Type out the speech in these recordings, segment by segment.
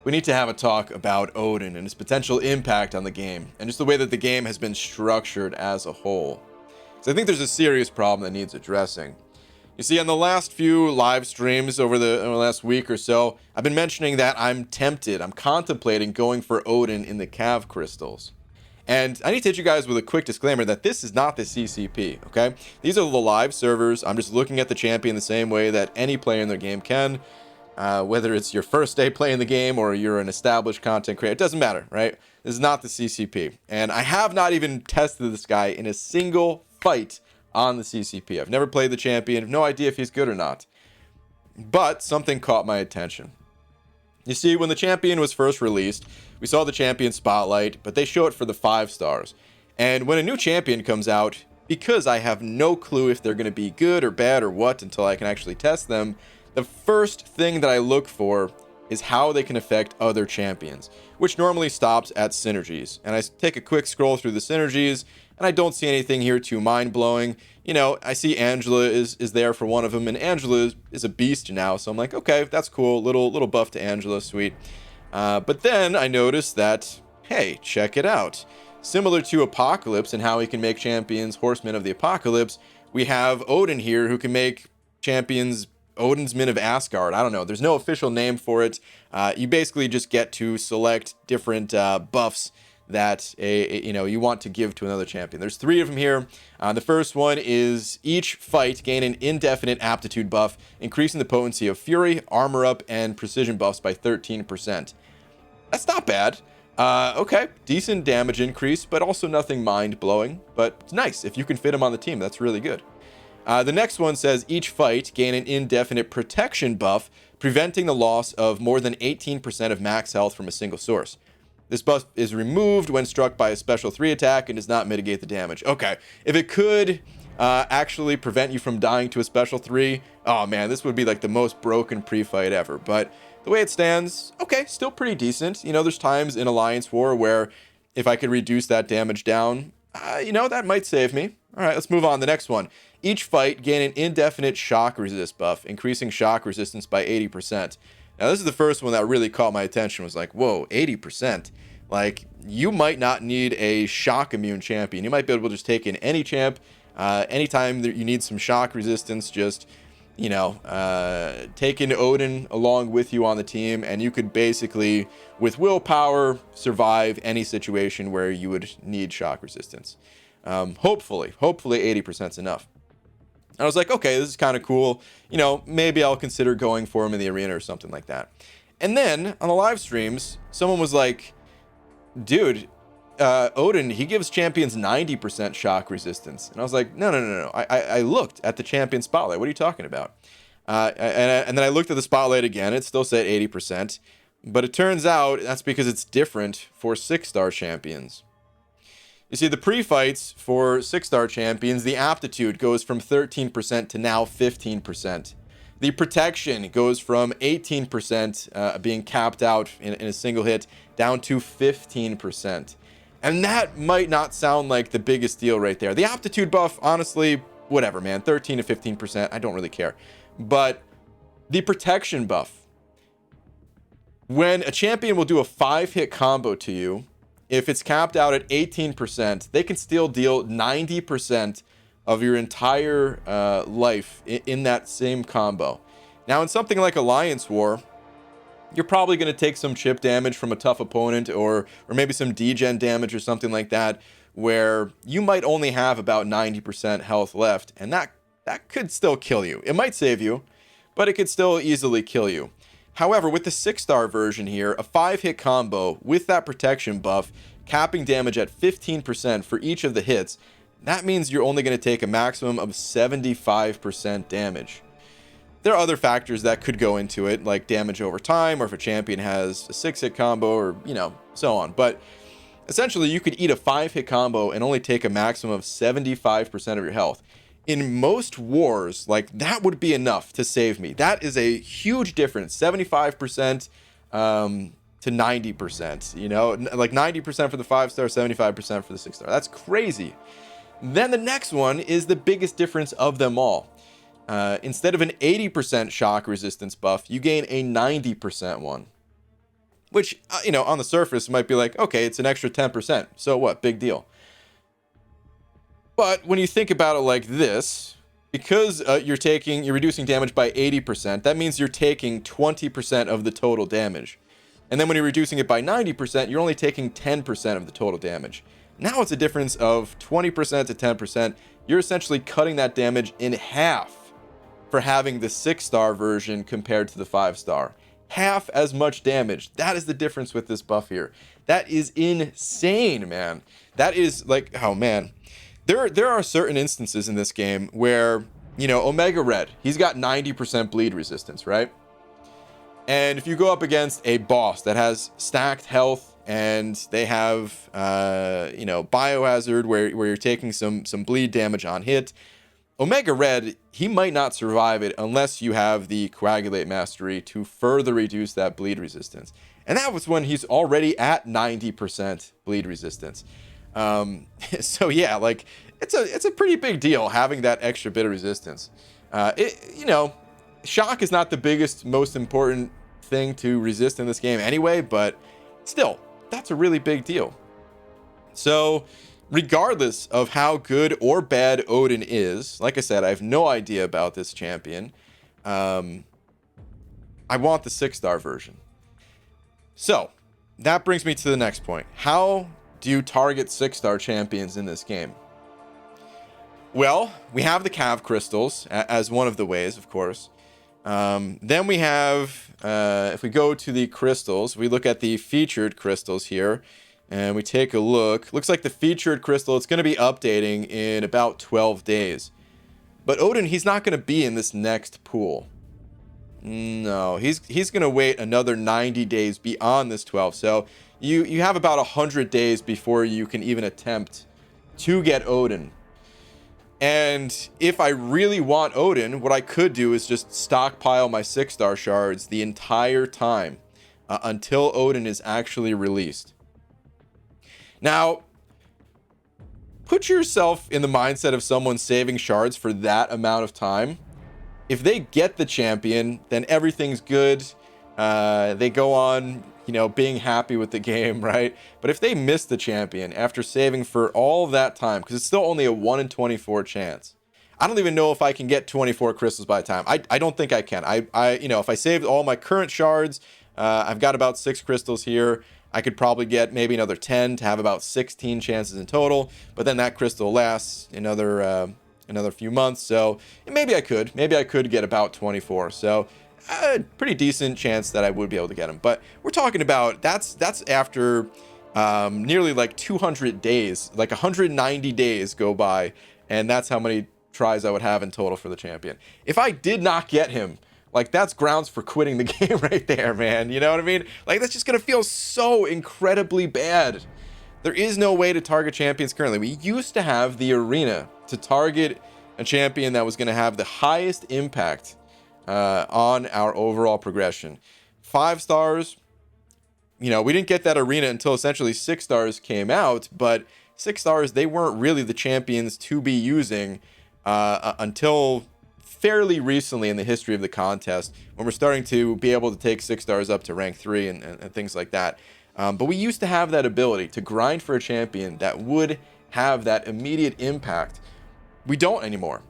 We need to have a talk about Odin and his potential impact on the game, and just the way that the game has been structured as a whole. So I think there's a serious problem that needs addressing. You see, on the last few live streams over the last week or so, I've been mentioning that I'm contemplating going for Odin in the Cav crystals. And I need to hit you guys with a quick disclaimer that this is not the CCP, okay? These are the live servers. I'm just looking at the champion the same way that any player in their game can. Whether it's your first day playing the game or you're an established content creator, it doesn't matter, right? This is not the CCP. And I have not even tested this guy in a single fight on the CCP. I've never played the champion, have no idea if he's good or not. But something caught my attention. You see, when the champion was first released, we saw the champion spotlight, but they show it for the 5 stars. And when a new champion comes out, because I have no clue if they're going to be good or bad or what until I can actually test them, the first thing that I look for is how they can affect other champions, which normally stops at Synergies. And I take a quick scroll through the Synergies, and I don't see anything here too mind-blowing. You know, I see Angela is there for one of them, and Angela is a beast now, so I'm like, okay, that's cool, little buff to Angela, sweet. But then I noticed that, hey, check it out. Similar to Apocalypse and how he can make champions Horsemen of the Apocalypse, we have Odin here who can make champions Odin's Men of Asgard. I don't know. There's no official name for it. You basically just get to select different buffs that you want to give to another champion. There's 3 of them here. The first one is each fight gain an indefinite aptitude buff, increasing the potency of Fury, Armor Up, and Precision buffs by 13%. That's not bad. Okay, decent damage increase, but also nothing mind-blowing. But it's nice. If you can fit him on the team, that's really good. The next one says each fight gain an indefinite protection buff, preventing the loss of more than 18% of max health from a single source. This buff is removed when struck by a special 3 attack and does not mitigate the damage. Okay, if it could actually prevent you from dying to a special 3, oh man, this would be like the most broken pre-fight ever. But the way it stands, okay, still pretty decent. You know, there's times in Alliance War where if I could reduce that damage down, that might save me. All right, let's move on. The next one. Each fight gain an indefinite shock resist buff, increasing shock resistance by 80%. Now, this is the first one that really caught my attention. Was like, whoa, 80%. Like, you might not need a shock immune champion. You might be able to just take in any champ. Anytime that you need some shock resistance, just, take in Odin along with you on the team, and you could basically, with willpower, survive any situation where you would need shock resistance. Hopefully 80% is enough. I was like, okay, this is kind of cool. Maybe I'll consider going for him in the arena or something like that. And then on the live streams, someone was like, dude, Odin, he gives champions 90% shock resistance. And I was like, no. I looked at the champion spotlight. What are you talking about? And then I looked at the spotlight again. It still said 80%. But it turns out that's because it's different for 6-star champions. You see, the pre-fights for 6-star champions, the aptitude goes from 13% to now 15%. The protection goes from 18% being capped out in a single hit down to 15%. And that might not sound like the biggest deal right there. The aptitude buff, honestly, whatever, man. 13 to 15%, I don't really care. But the protection buff, when a champion will do a 5-hit combo to you, if it's capped out at 18%, they can still deal 90% of your entire life in that same combo. Now, in something like Alliance War, you're probably going to take some chip damage from a tough opponent or maybe some degen damage or something like that, where you might only have about 90% health left, and that could still kill you. It might save you, but it could still easily kill you. However, with the 6-star version here, a 5-hit combo with that protection buff, capping damage at 15% for each of the hits, that means you're only going to take a maximum of 75% damage. There are other factors that could go into it, like damage over time, or if a champion has a 6-hit combo, or, so on. But essentially, you could eat a 5-hit combo and only take a maximum of 75% of your health. In most wars, like, that would be enough to save me. That is a huge difference. 75% to 90%, like 90% for the 5-star, 75% for the 6-star. That's crazy. Then the next one is the biggest difference of them all. Instead of an 80% shock resistance buff, you gain a 90% one. which, on the surface might be like, okay, it's an extra 10%. So what? Big deal. But when you think about it like this, because you're reducing damage by 80%, that means you're taking 20% of the total damage. And then when you're reducing it by 90%, you're only taking 10% of the total damage. Now it's a difference of 20% to 10%. You're essentially cutting that damage in half for having the 6-star version compared to the 5-star. Half as much damage. That is the difference with this buff here. That is insane, man. That is like, oh man. There are certain instances in this game where, Omega Red, he's got 90% bleed resistance, right? And if you go up against a boss that has stacked health and they have, biohazard where you're taking some bleed damage on hit, Omega Red, he might not survive it unless you have the Coagulate Mastery to further reduce that bleed resistance. And that was when he's already at 90% bleed resistance. So yeah, like it's a pretty big deal having that extra bit of resistance. Shock is not the biggest, most important thing to resist in this game anyway, but still, that's a really big deal. So regardless of how good or bad Odin is, like I said, I have no idea about this champion. I want the 6-star version. So that brings me to the next point. How do you target 6-star champions in this game? Well, we have the Cav crystals as one of the ways, of course. Then we have, if we go to the crystals, we look at the featured crystals here, and we take a look. Looks like the featured crystal, it's going to be updating in about 12 days. But Odin, he's not going to be in this next pool. No, he's going to wait another 90 days beyond this 12. So you have about 100 days before you can even attempt to get Odin. And if I really want Odin, what I could do is just stockpile my 6-star shards the entire time until Odin is actually released. Now, put yourself in the mindset of someone saving shards for that amount of time. If they get the champion, then everything's good. They go on, being happy with the game, right? But if they miss the champion after saving for all that time, because it's still only a 1 in 24 chance. I don't even know if I can get 24 crystals by the time. I don't think I can. If I saved all my current shards, I've got about 6 crystals here. I could probably get maybe another 10 to have about 16 chances in total. But then that crystal lasts another few months. So maybe I could get about 24. So a pretty decent chance that I would be able to get him. But we're talking about that's after nearly like 200 days, like 190 days go by, and that's how many tries I would have in total for the champion. If I did not get him, like that's grounds for quitting the game right there, man. You know what I mean? Like that's just gonna feel so incredibly bad. There is no way to target champions currently. We used to have the arena to target a champion that was going to have the highest impact on our overall progression. 5 stars, we didn't get that arena until essentially 6 stars came out, but 6 stars, they weren't really the champions to be using until fairly recently in the history of the contest, when we're starting to be able to take 6 stars up to rank 3 and things like that. But we used to have that ability to grind for a champion that would have that immediate impact. We don't anymore.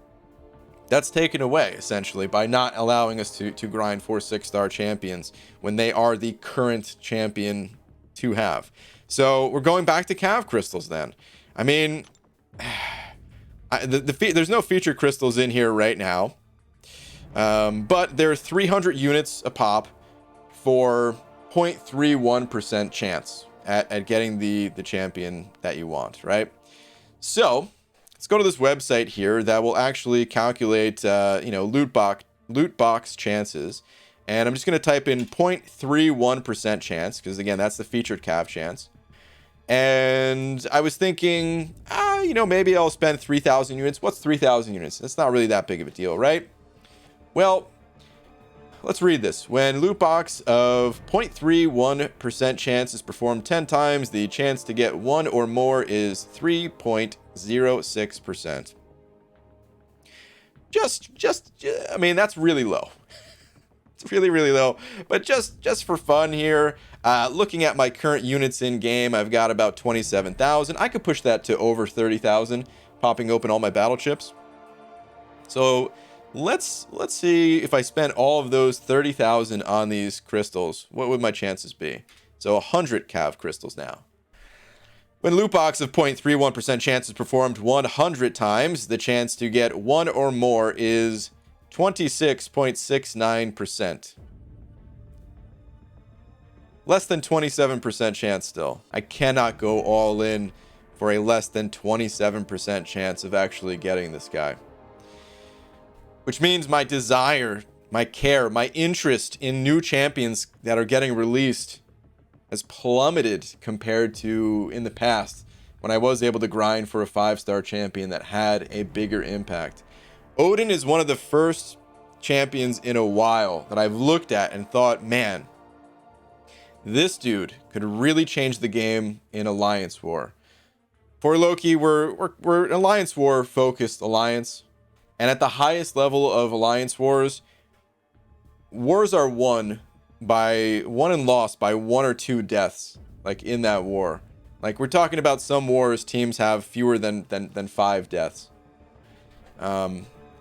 That's taken away, essentially, by not allowing us to grind for 6-star champions when they are the current champion to have. So we're going back to Cav crystals then. I mean, there's no featured crystals in here right now. But there are 300 units a pop for 0.31% chance at getting the champion that you want, right? So let's go to this website here that will actually calculate loot box chances, and I'm just going to type in 0.31% chance, because again, that's the featured Cav chance. And I was thinking, maybe I'll spend 3,000 units. What's 3,000 units? That's not really that big of a deal, right? Well, let's read this. When loot box of 0.31% chance is performed 10 times, the chance to get 1 or more is 3.06%. I mean, that's really low. It's really, really low. But just for fun here, Looking at my current units in game, I've got about 27,000. I could push that to over 30,000, popping open all my battle chips. So let's see if I spent all of those 30,000 on these crystals, what would my chances be? So 100 cav crystals now. When loot box of 0.31% chance is performed 100 times, the chance to get one or more is 26.69%. Less than 27% chance still. I cannot go all in for a less than 27% chance of actually getting this guy. Which means my desire, my care, my interest in new champions that are getting released has plummeted compared to in the past when I was able to grind for a 5-star champion that had a bigger impact. Odin is one of the first champions in a while that I've looked at and thought, man, this dude could really change the game in Alliance War. For Loki, we're an Alliance War focused alliance. And at the highest level of Alliance Wars, wars are won and lost by 1 or 2 deaths, like in that war. Like we're talking about some wars, teams have fewer than 5 deaths.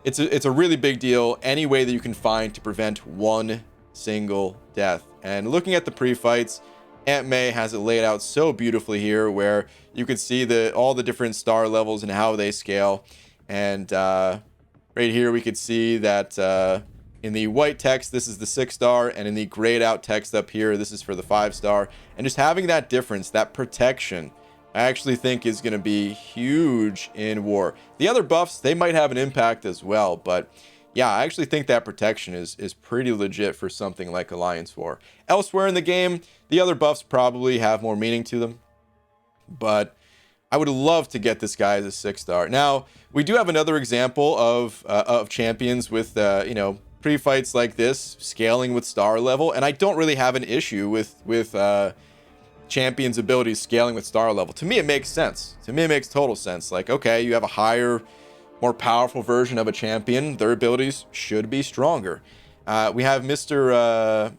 It's a really big deal. Any way that you can find to prevent one single death. And looking at the pre-fights, Aunt May has it laid out so beautifully here, where you can see all the different star levels and how they scale. And right here we could see that in the white text, this is the 6-star, and in the grayed out text up here, this is for the 5-star. And just having that difference, that protection, I actually think is going to be huge in war. The other buffs, they might have an impact as well, but yeah, I actually think that protection is pretty legit for something like Alliance War. Elsewhere in the game, the other buffs probably have more meaning to them, but I would love to get this guy as a 6-star. Now, we do have another example of champions with pre-fights like this scaling with star level, and I don't really have an issue with champions' abilities scaling with star level. To me, it makes sense. To me, it makes total sense. Like, okay, you have a higher, more powerful version of a champion, their abilities should be stronger. We have Mr.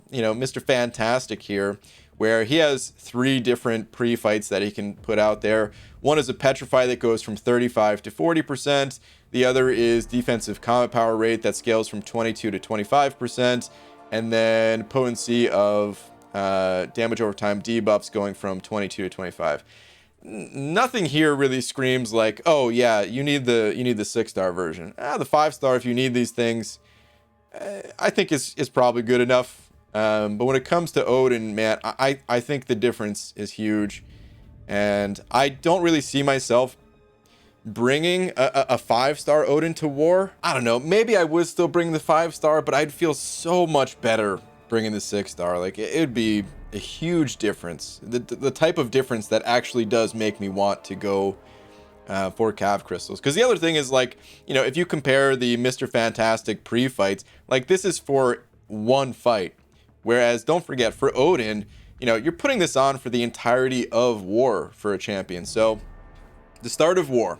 Fantastic here, where he has 3 different pre-fights that he can put out there. One is a Petrify that goes from 35 to 40%. The other is defensive combat power rate that scales from 22 to 25%. And then potency of damage over time debuffs going from 22 to 25. Nothing here really screams like, oh yeah, you need the 6-star version. The 5-star, if you need these things, I think is probably good enough. But when it comes to Odin, man, I think the difference is huge, and I don't really see myself bringing a 5-star Odin to war. I don't know, maybe I would still bring the 5-star, but I'd feel so much better bringing the 6-star. Like it'd be a huge difference, the type of difference that actually does make me want to go for cav crystals. Because the other thing is, like, if you compare the Mr. Fantastic pre-fights, like this is for one fight, whereas don't forget, for Odin, you're putting this on for the entirety of war for a champion. So the start of war,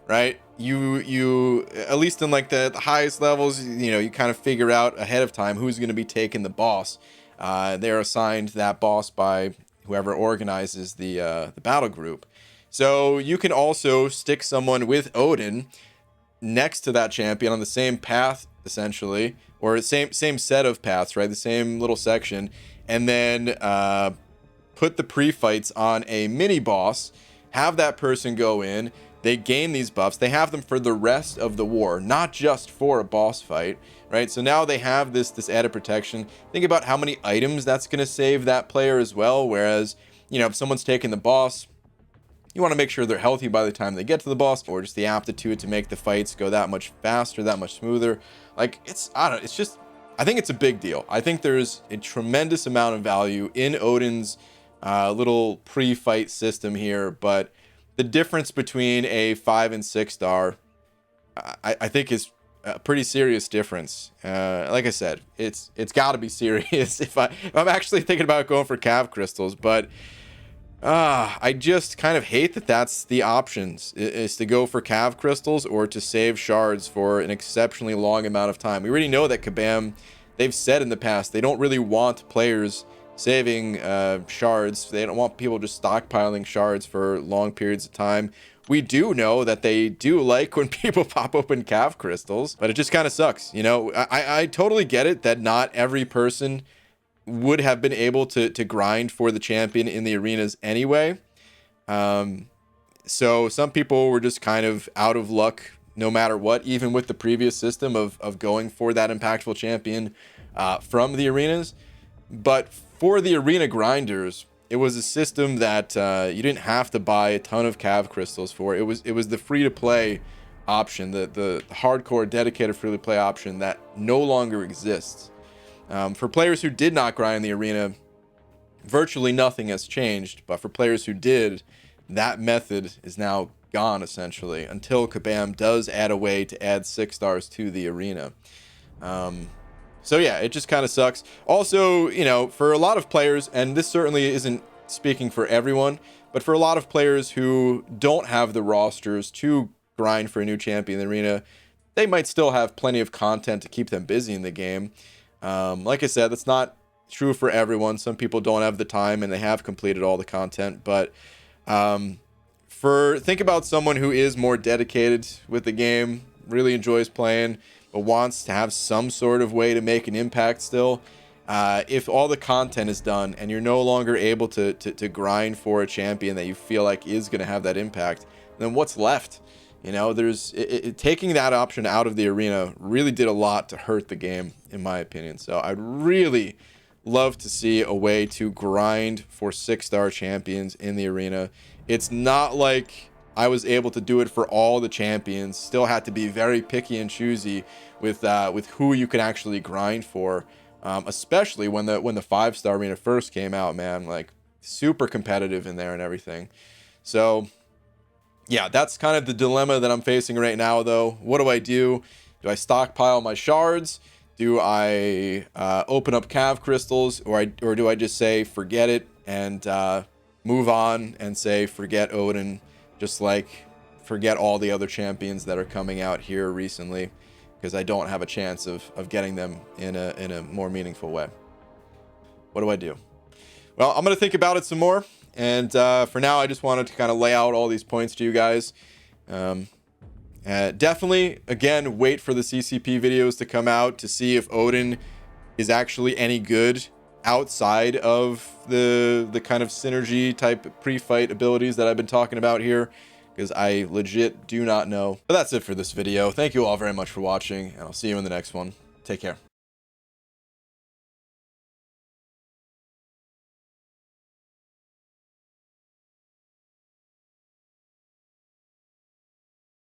right, you at least in like the highest levels, you kind of figure out ahead of time who's going to be taking the boss. They're assigned that boss by whoever organizes the battle group. So you can also stick someone with Odin next to that champion on the same path, essentially, or same set of paths, right? The same little section, and then put the pre-fights on a mini boss, have that person go in, they gain these buffs, they have them for the rest of the war, not just for a boss fight, right? So now they have this added protection. Think about how many items that's going to save that player as well, whereas, if someone's taking the boss, you want to make sure they're healthy by the time they get to the boss, or just the aptitude to make the fights go that much faster, that much smoother. Like, I think it's a big deal. I think there's a tremendous amount of value in Odin's little pre-fight system here, but the difference between a 5 and 6-star, I think is a pretty serious difference. Like I said, it's got to be serious if I'm actually thinking about going for cav crystals, but I just kind of hate that that's the options, is to go for cav crystals or to save shards for an exceptionally long amount of time. We already know that Kabam, they've said in the past, they don't really want players saving shards. They don't want people just stockpiling shards for long periods of time. We do know that they do like when people pop open cav crystals, but it just kind of sucks. You know, I totally get it that not every person would have been able to grind for the champion in the arenas anyway. So some people were just kind of out of luck no matter what, even with the previous system of going for that impactful champion from the arenas. But for the arena grinders, it was a system that you didn't have to buy a ton of cav crystals for. It was the free-to-play option, the hardcore dedicated free-to-play option that no longer exists. For players who did not grind the arena, virtually nothing has changed. But for players who did, that method is now gone essentially, until Kabam does add a way to add 6 stars to the arena. So yeah, it just kind of sucks. Also, you know, for a lot of players, and this certainly isn't speaking for everyone, but for a lot of players who don't have the rosters to grind for a new champion in the arena, they might still have plenty of content to keep them busy in the game. Like I said, that's not true for everyone. Some people don't have the time and they have completed all the content, but think about someone who is more dedicated with the game, really enjoys playing, but wants to have some sort of way to make an impact still. If all the content is done and you're no longer able to grind for a champion that you feel like is going to have that impact, then what's left? You know, taking that option out of the arena really did a lot to hurt the game, in my opinion. So I'd really love to see a way to grind for 6-star champions in the arena. It's not like I was able to do it for all the champions. Still had to be very picky and choosy with who you can actually grind for, especially when the 5-star arena first came out, man. Like, super competitive in there and everything. So yeah, that's kind of the dilemma that I'm facing right now, though. What do I do? Do I stockpile my shards? Do I open up cav crystals, or do I just say forget it and move on and say forget Odin, just like forget all the other champions that are coming out here recently, because I don't have a chance of getting them in a more meaningful way? What do I do? Well, I'm gonna think about it some more, and for now I just wanted to kind of lay out all these points to you guys. Definitely, again, wait for the CCP videos to come out to see if Odin is actually any good outside of the kind of synergy type pre-fight abilities that I've been talking about here, because I legit do not know. But that's it for this video. Thank you all very much for watching, and I'll see you in the next one. Take care.